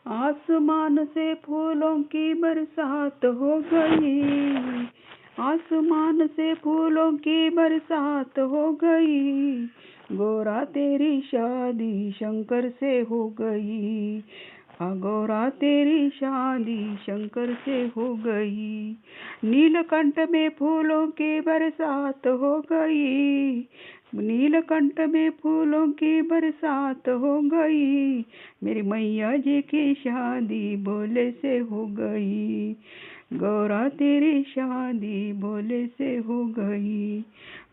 आसमान से फूलों की बरसात हो गई। आसमान से फूलों की बरसात हो गई। गोरा तेरी शादी शंकर से हो गई। गोरा तेरी शादी शंकर से हो गई। नीलकंठ में फूलों की बरसात हो गई। नीलकंठ में फूलों की बरसात हो गई। मेरी मैया जी की शादी भोले से हो गई। गौरा तेरी शादी भोले से हो गई।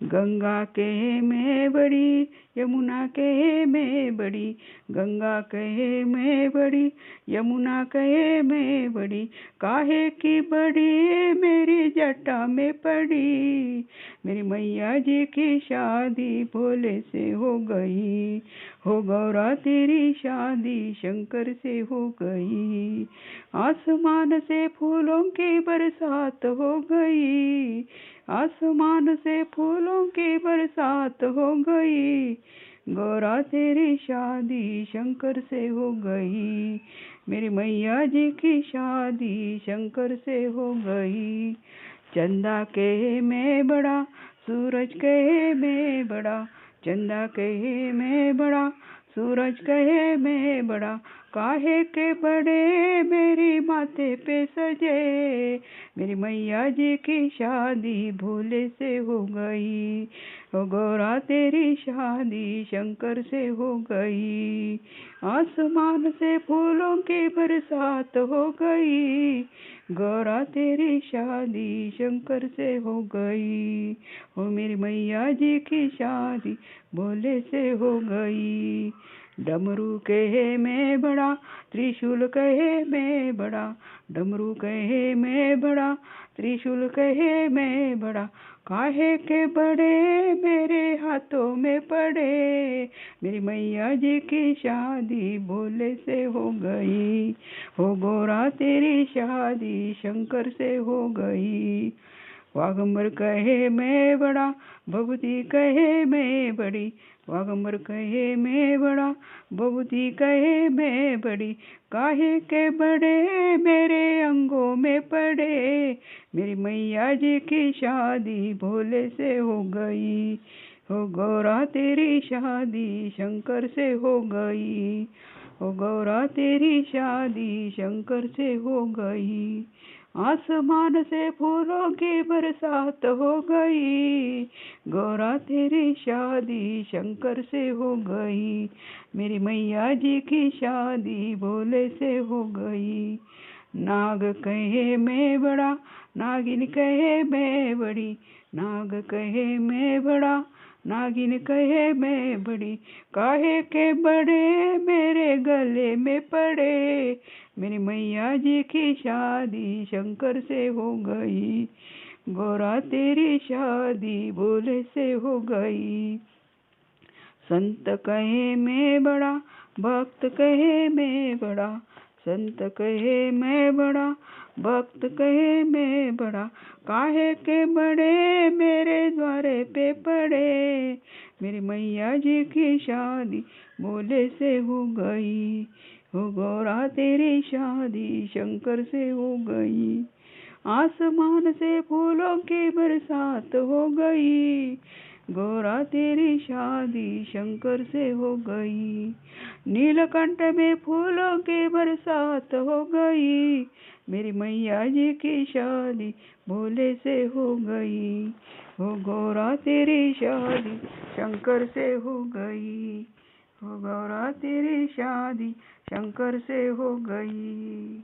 गंगा के में बड़ी, यमुना के में बड़ी। गंगा के में बड़ी, यमुना के में बड़ी। काहे की बड़ी मेरी जटा में पड़ी। मेरी मैया जी की शादी भोले से हो गई। हो गौरा तेरी शादी शंकर से हो गई। आसमान से फूलों की बरसात हो गई। आसमान से फूलों की बरसात हो गई। गौरा तेरी शादी शंकर से हो गई। मेरी मैया जी की शादी शंकर से हो गई। चंदा के में बड़ा, सूरज के में बड़ा। चंदा के में बड़ा, सूरज के में बड़ा। काहे के बड़े मेरी माथे पे सजे। मेरी मैया जी की शादी भोले से हो गई। हो गौरा तेरी शादी शंकर से हो गई। आसमान से फूलों की बरसात हो गई। गौरा तेरी शादी शंकर से हो गई। हो मेरी मैया जी की शादी भोले से हो गई। डमरू कहे में बड़ा, त्रिशूल कहे में बड़ा। डमरू कहे में बड़ा, त्रिशूल कहे में बड़ा। काहे के बड़े मेरे हाथों में पड़े। मेरी मैया जी की शादी भोले से हो गई। हो गोरा तेरी शादी शंकर से हो गई। वागम्बर कहे मैं बड़ा, भभूति कहे मैं बड़ी। वागम्बर कहे मैं बड़ा, भभूति कहे मैं बड़ी। काहे के बड़े मेरे अंगों में पड़े। मेरी मैया जी की शादी भोले से हो गई। हो गौरा तेरी शादी शंकर से हो गई। हो गौरा तेरी शादी शंकर से हो गई। आसमान से फूलों की बरसात हो गई। गौरा तेरी शादी शंकर से हो गई। मेरी मैया जी की शादी भोले से हो गई। नाग कहे मैं बड़ा, नागिन कहे मैं बड़ी। नाग कहे मैं बड़ा, नागिन कहे मैं बड़ी। काहे के बड़े मेरे गले में पड़े। मेरी मैया जी की शादी शंकर से हो गई। गौरा तेरी शादी भोले से हो गई। संत कहे मैं बड़ा, भक्त कहे मैं बड़ा। संत कहे मैं बड़ा, भक्त कहे मैं बड़ा। काहे के बड़े मेरे द्वारे पे पड़े। मेरी मैया जी की शादी भोले से हो गई। हो गौरा तेरी शादी शंकर से हो गई। आसमान से फूलों की बरसात हो गई। गौरा तेरी शादी शंकर से हो गई। नीलकंठ में फूलों की बरसात हो गई। मेरी मैया जी की शादी भोले से हो गई। हो गौरा तेरी शादी शंकर से हो गई। हो गौरा तेरी शादी शंकर से हो गई।